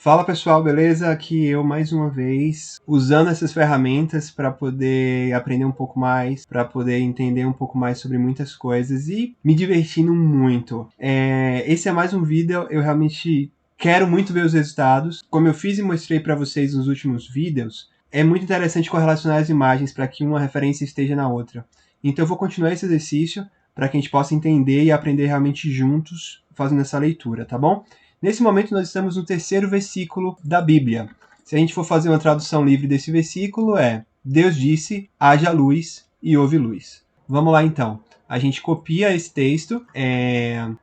Fala pessoal, beleza? Aqui eu mais uma vez usando essas ferramentas para poder aprender um pouco mais, para poder entender um pouco mais sobre muitas coisas e me divertindo muito. Esse é mais um vídeo, eu realmente quero muito ver os resultados. Como eu fiz e mostrei para vocês nos últimos vídeos, é muito interessante correlacionar as imagens para que uma referência esteja na outra. Então eu vou continuar esse exercício para que a gente possa entender e aprender realmente juntos fazendo essa leitura, tá bom? Nesse momento nós estamos no terceiro versículo da Bíblia. Se a gente for fazer uma tradução livre desse versículo Deus disse, haja luz e houve luz. Vamos lá então. A gente copia esse texto,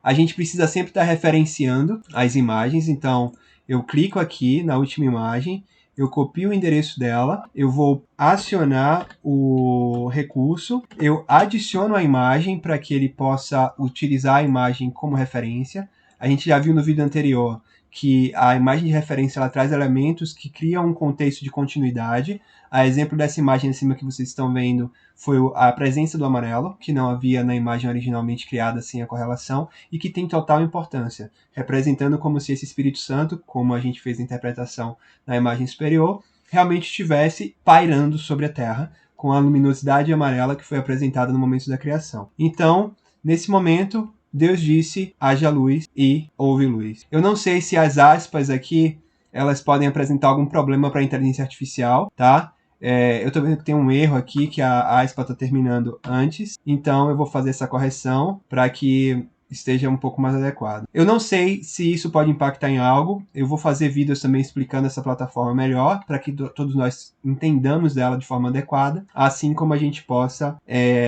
a gente precisa sempre estar referenciando as imagens, então eu clico aqui na última imagem, eu copio o endereço dela, eu vou acionar o recurso, eu adiciono a imagem para que ele possa utilizar a imagem como referência. A gente já viu no vídeo anterior que a imagem de referência ela traz elementos que criam um contexto de continuidade. A exemplo dessa imagem em cima que vocês estão vendo foi a presença do amarelo, que não havia na imagem originalmente criada sem a correlação, e que tem total importância, representando como se esse Espírito Santo, como a gente fez a interpretação na imagem superior, realmente estivesse pairando sobre a Terra, com a luminosidade amarela que foi apresentada no momento da criação. Então, nesse momento, Deus disse, haja luz e houve luz. Eu não sei se as aspas aqui, elas podem apresentar algum problema para a inteligência artificial, tá? Eu estou vendo que tem um erro aqui, que a aspa está terminando antes. Então eu vou fazer essa correção para que esteja um pouco mais adequado. Eu não sei se isso pode impactar em algo. Eu vou fazer vídeos também explicando essa plataforma melhor, para que todos nós entendamos dela de forma adequada, assim como a gente possa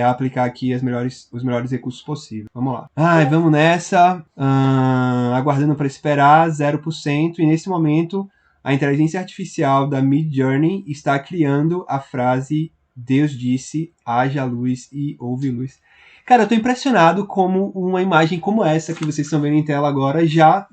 aplicar aqui os melhores recursos possíveis. Vamos lá. Vamos nessa. Aguardando para esperar, 0%. E nesse momento, a inteligência artificial da Midjourney está criando a frase Deus disse, haja luz e houve luz. Cara, eu tô impressionado como uma imagem como essa que vocês estão vendo em tela agora já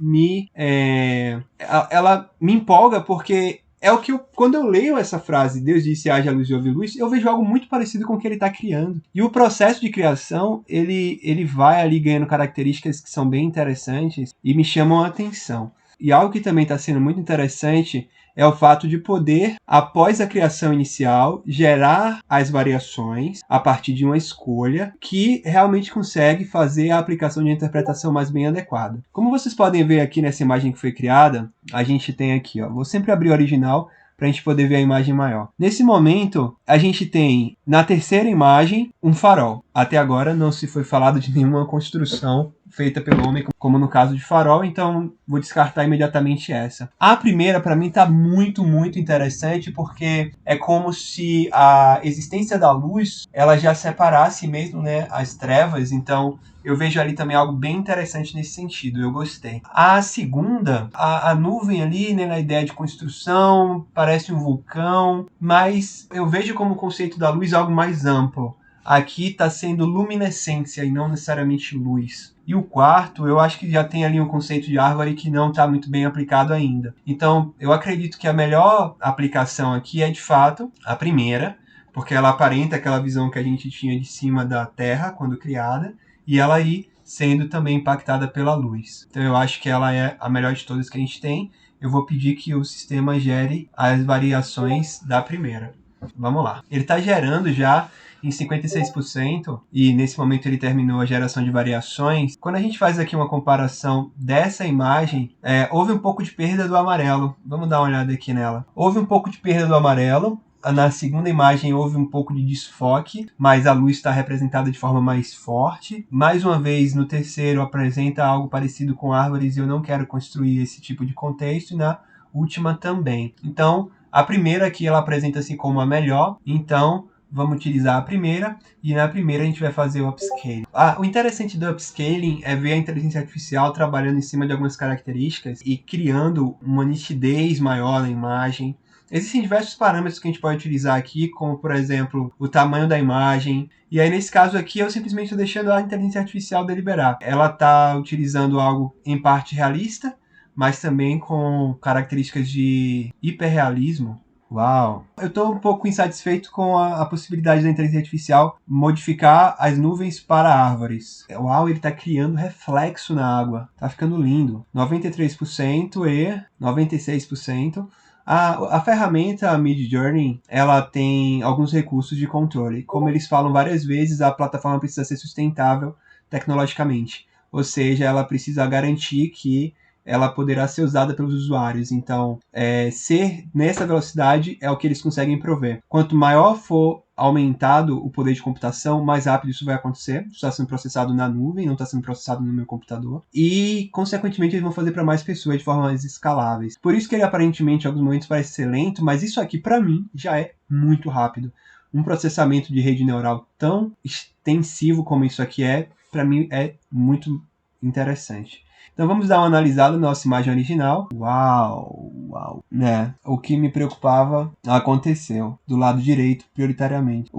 ela me empolga, porque é o que quando eu leio essa frase, Deus disse, haja luz e houve luz, eu vejo algo muito parecido com o que ele está criando. E o processo de criação, ele vai ali ganhando características que são bem interessantes e me chamam a atenção. E algo que também está sendo muito interessante é o fato de poder, após a criação inicial, gerar as variações a partir de uma escolha que realmente consegue fazer a aplicação de interpretação mais bem adequada. Como vocês podem ver aqui nessa imagem que foi criada, a gente tem aqui, vou sempre abrir o original para a gente poder ver a imagem maior. Nesse momento, a gente tem, na terceira imagem, um farol. Até agora não se foi falado de nenhuma construção feita pelo homem, como no caso de farol, então vou descartar imediatamente essa. A primeira, para mim, está muito, muito interessante, porque é como se a existência da luz, ela já separasse mesmo, né, as trevas, então eu vejo ali também algo bem interessante nesse sentido, eu gostei. A segunda, a nuvem ali, né, na ideia de construção, parece um vulcão, mas eu vejo como conceito da luz algo mais amplo. Aqui está sendo luminescência e não necessariamente luz. E o quarto, eu acho que já tem ali um conceito de árvore que não está muito bem aplicado ainda. Então, eu acredito que a melhor aplicação aqui é, de fato, a primeira, porque ela aparenta aquela visão que a gente tinha de cima da Terra quando criada, e ela aí sendo também impactada pela luz. Então, eu acho que ela é a melhor de todas que a gente tem. Eu vou pedir que o sistema gere as variações da primeira. Vamos lá. Ele está gerando já em 56%, e nesse momento ele terminou a geração de variações. Quando a gente faz aqui uma comparação dessa imagem, houve um pouco de perda do amarelo. Vamos dar uma olhada aqui nela. Houve um pouco de perda do amarelo. Na segunda imagem houve um pouco de desfoque, mas a luz está representada de forma mais forte. Mais uma vez, no terceiro apresenta algo parecido com árvores, e eu não quero construir esse tipo de contexto, e na última também. Então, a primeira aqui ela apresenta-se como a melhor, então vamos utilizar a primeira, e na primeira a gente vai fazer o upscaling. O interessante do upscaling é ver a inteligência artificial trabalhando em cima de algumas características e criando uma nitidez maior na imagem. Existem diversos parâmetros que a gente pode utilizar aqui, como por exemplo, o tamanho da imagem. E aí nesse caso aqui eu simplesmente estou deixando a inteligência artificial deliberar. Ela está utilizando algo em parte realista, mas também com características de hiperrealismo, Uau! Eu estou um pouco insatisfeito com a possibilidade da inteligência artificial modificar as nuvens para árvores. Uau, ele está criando reflexo na água. Tá ficando lindo. 93% e 96%. A ferramenta Midjourney, ela tem alguns recursos de controle. Como eles falam várias vezes, a plataforma precisa ser sustentável tecnologicamente. Ou seja, ela precisa garantir que ela poderá ser usada pelos usuários. Então, ser nessa velocidade é o que eles conseguem prover. Quanto maior for aumentado o poder de computação, mais rápido isso vai acontecer. Isso está sendo processado na nuvem, não está sendo processado no meu computador. E, consequentemente, eles vão fazer para mais pessoas de forma mais escaláveis. Por isso que ele, aparentemente, em alguns momentos parece ser lento, mas isso aqui, para mim, já é muito rápido. Um processamento de rede neural tão extensivo como isso aqui para mim, é muito interessante. Então vamos dar uma analisada na nossa imagem original. Uau. Né? O que me preocupava aconteceu. Do lado direito, prioritariamente.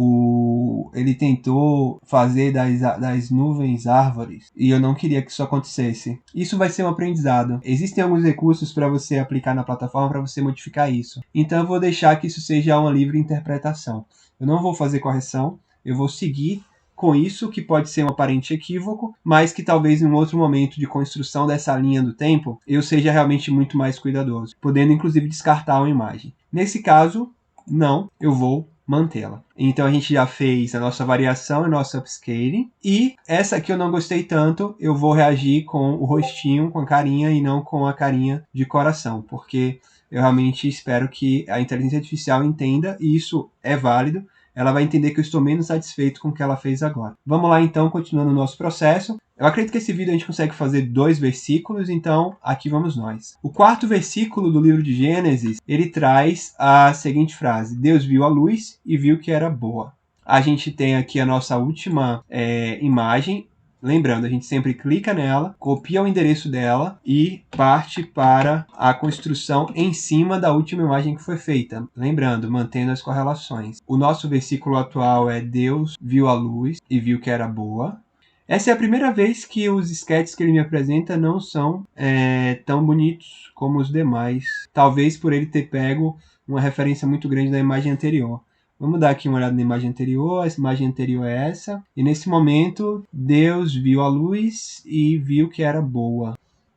Ele tentou fazer das nuvens árvores. E eu não queria que isso acontecesse. Isso vai ser um aprendizado. Existem alguns recursos para você aplicar na plataforma para você modificar isso. Então eu vou deixar que isso seja uma livre interpretação. Eu não vou fazer correção. Eu vou seguir com isso, que pode ser um aparente equívoco, mas que talvez em um outro momento de construção dessa linha do tempo, eu seja realmente muito mais cuidadoso, podendo inclusive descartar uma imagem. Nesse caso, não, eu vou mantê-la. Então a gente já fez a nossa variação e nosso upscaling, e essa aqui eu não gostei tanto, eu vou reagir com o rostinho, com a carinha e não com a carinha de coração, porque eu realmente espero que a inteligência artificial entenda, e isso é válido, ela vai entender que eu estou menos satisfeito com o que ela fez agora. Vamos lá então, continuando o nosso processo. Eu acredito que esse vídeo a gente consegue fazer 2 versículos, então aqui vamos nós. O 4º versículo do livro de Gênesis, ele traz a seguinte frase: Deus viu a luz e viu que era boa. A gente tem aqui a nossa última imagem. Lembrando, a gente sempre clica nela, copia o endereço dela e parte para a construção em cima da última imagem que foi feita. Lembrando, mantendo as correlações. O nosso versículo atual é: Deus viu a luz e viu que era boa. Essa é a primeira vez que os sketches que ele me apresenta não são tão bonitos como os demais. Talvez por ele ter pego uma referência muito grande da imagem anterior. Vamos dar aqui uma olhada na imagem anterior. A imagem anterior é essa. E nesse momento, Deus viu a luz e viu que era boa.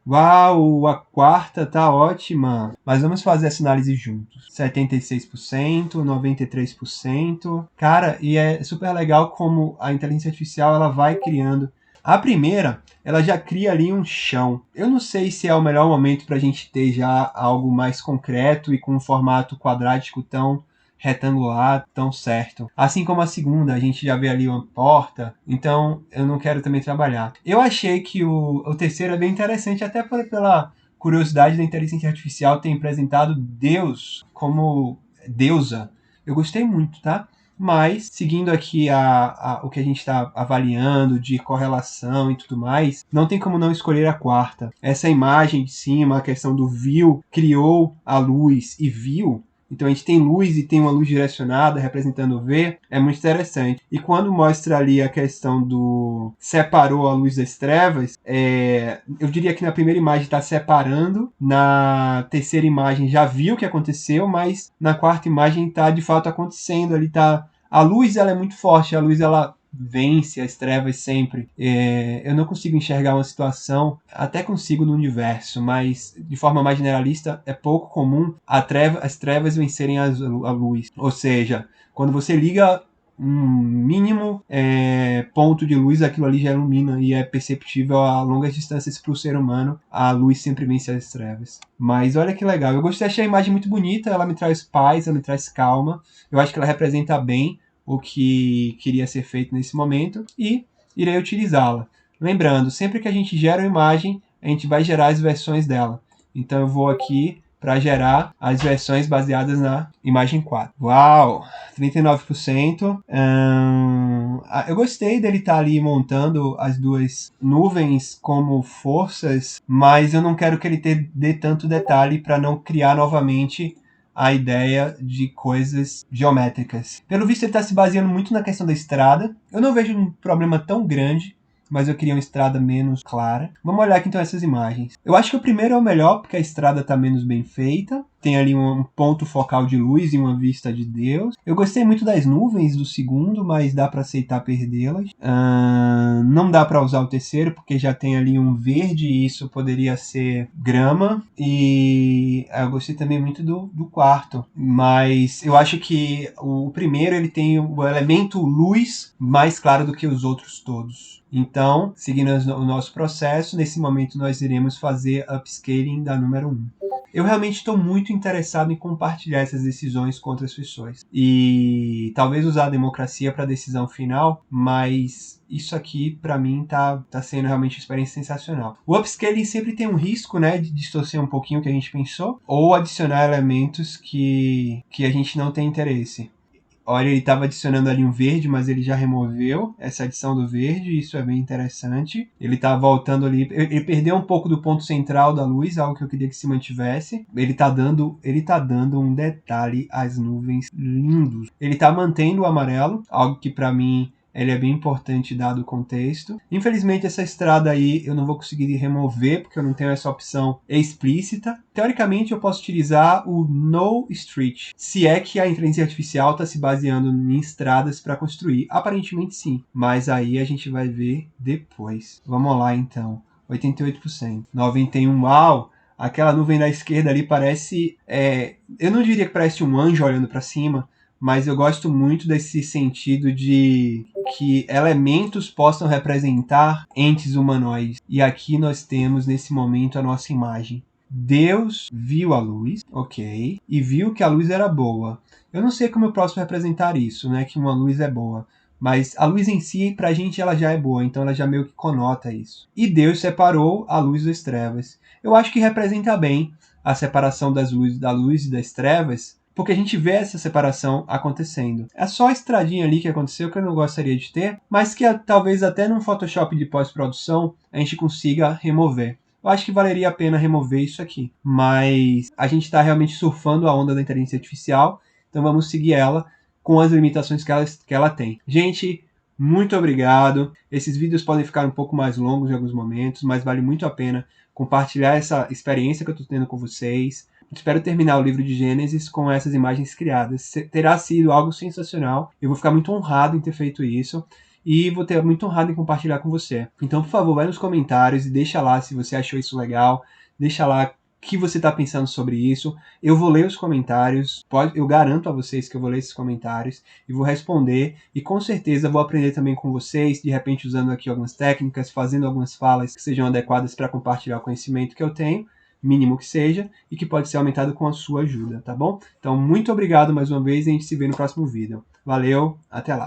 Uau, a 4ª tá ótima. Mas vamos fazer essa análise juntos. 76%, 93%. Cara, e é super legal como a inteligência artificial ela vai criando. A primeira, ela já cria ali um chão. Eu não sei se é o melhor momento para a gente ter já algo mais concreto e com um formato quadrático tão retangular, tão certo. Assim como a segunda, a gente já vê ali uma porta, então eu não quero também trabalhar. Eu achei que o terceiro é bem interessante, até pela curiosidade da inteligência artificial ter apresentado Deus como deusa. Eu gostei muito, tá? Mas, seguindo aqui o que a gente está avaliando de correlação e tudo mais, não tem como não escolher a 4ª. Essa imagem de cima, a questão do viu, criou a luz e viu. Então a gente tem luz e tem uma luz direcionada representando o V, é muito interessante. E quando mostra ali a questão do separou a luz das trevas, eu diria que na primeira imagem está separando, na terceira imagem já viu o que aconteceu, mas na 4ª imagem está de fato acontecendo. Ali tá, a luz ela é muito forte, a luz ela vence as trevas sempre. Eu não consigo enxergar uma situação, até consigo no universo, mas de forma mais generalista é pouco comum as trevas vencerem a luz. Ou seja, quando você liga um mínimo ponto de luz, aquilo ali já ilumina e é perceptível a longas distâncias para o ser humano. A luz sempre vence as trevas. Mas olha que legal, eu gostei, achei a imagem muito bonita, ela me traz paz, ela me traz calma. Eu acho que ela representa bem o que queria ser feito nesse momento e irei utilizá-la. Lembrando, sempre que a gente gera uma imagem, a gente vai gerar as versões dela. Então eu vou aqui para gerar as versões baseadas na imagem 4. Uau! 39%. Eu gostei dele estar ali montando as duas nuvens como forças, mas eu não quero que ele dê tanto detalhe para não criar novamente a ideia de coisas geométricas. Pelo visto, ele está se baseando muito na questão da estrada. Eu não vejo um problema tão grande, mas eu queria uma estrada menos clara. Vamos olhar aqui então essas imagens. Eu acho que o primeiro é o melhor, porque a estrada está menos bem feita. tem ali um ponto focal de luz e uma vista de Deus. Eu gostei muito das nuvens do segundo, mas dá para aceitar perdê-las. Não dá para usar o terceiro, porque já tem ali um verde e isso poderia ser grama. E eu gostei também muito do quarto, mas eu acho que o primeiro ele tem o elemento luz mais claro do que os outros todos. Então, seguindo o nosso processo, nesse momento nós iremos fazer upscaling da número 1. Eu realmente estou muito interessado em compartilhar essas decisões com outras pessoas. E talvez usar a democracia para a decisão final, mas isso aqui, para mim, tá sendo realmente uma experiência sensacional. O upscaling sempre tem um risco, né, de distorcer um pouquinho o que a gente pensou, ou adicionar elementos que a gente não tem interesse. Olha, ele estava adicionando ali um verde, mas ele já removeu essa adição do verde, isso é bem interessante. Ele está voltando ali, ele perdeu um pouco do ponto central da luz, algo que eu queria que se mantivesse. Ele tá dando um detalhe às nuvens lindos. Ele está mantendo o amarelo, algo que para mim ele é bem importante dado o contexto. Infelizmente essa estrada aí eu não vou conseguir remover porque eu não tenho essa opção explícita. Teoricamente eu posso utilizar o No Street, se é que a inteligência artificial está se baseando em estradas para construir. Aparentemente sim, mas aí a gente vai ver depois. Vamos lá então, 88%, 91%, uau! Aquela nuvem da esquerda ali parece, eu não diria que parece um anjo olhando para cima, mas eu gosto muito desse sentido de que elementos possam representar entes humanoides. E aqui nós temos, nesse momento, a nossa imagem. Deus viu a luz, ok, e viu que a luz era boa. Eu não sei como eu posso representar isso, né, que uma luz é boa. Mas a luz em si, pra gente, ela já é boa, então ela já meio que conota isso. E Deus separou a luz das trevas. Eu acho que representa bem a separação da luz e das trevas, porque a gente vê essa separação acontecendo. É só a estradinha ali que aconteceu que eu não gostaria de ter, mas que talvez até num Photoshop de pós-produção a gente consiga remover. Eu acho que valeria a pena remover isso aqui, mas a gente está realmente surfando a onda da inteligência artificial, então vamos seguir ela com as limitações que ela tem. Gente, muito obrigado. Esses vídeos podem ficar um pouco mais longos em alguns momentos, mas vale muito a pena compartilhar essa experiência que eu estou tendo com vocês. Espero terminar o livro de Gênesis com essas imagens criadas. Terá sido algo sensacional. Eu vou ficar muito honrado em ter feito isso. E vou ter muito honrado em compartilhar com você. Então, por favor, vai nos comentários e deixa lá se você achou isso legal. Deixa lá o que você está pensando sobre isso. Eu vou ler os comentários. Eu garanto a vocês que eu vou ler esses comentários e vou responder. E com certeza vou aprender também com vocês, de repente usando aqui algumas técnicas, fazendo algumas falas que sejam adequadas para compartilhar o conhecimento que eu tenho, mínimo que seja, e que pode ser aumentado com a sua ajuda, tá bom? Então, muito obrigado mais uma vez e a gente se vê no próximo vídeo. Valeu, até lá!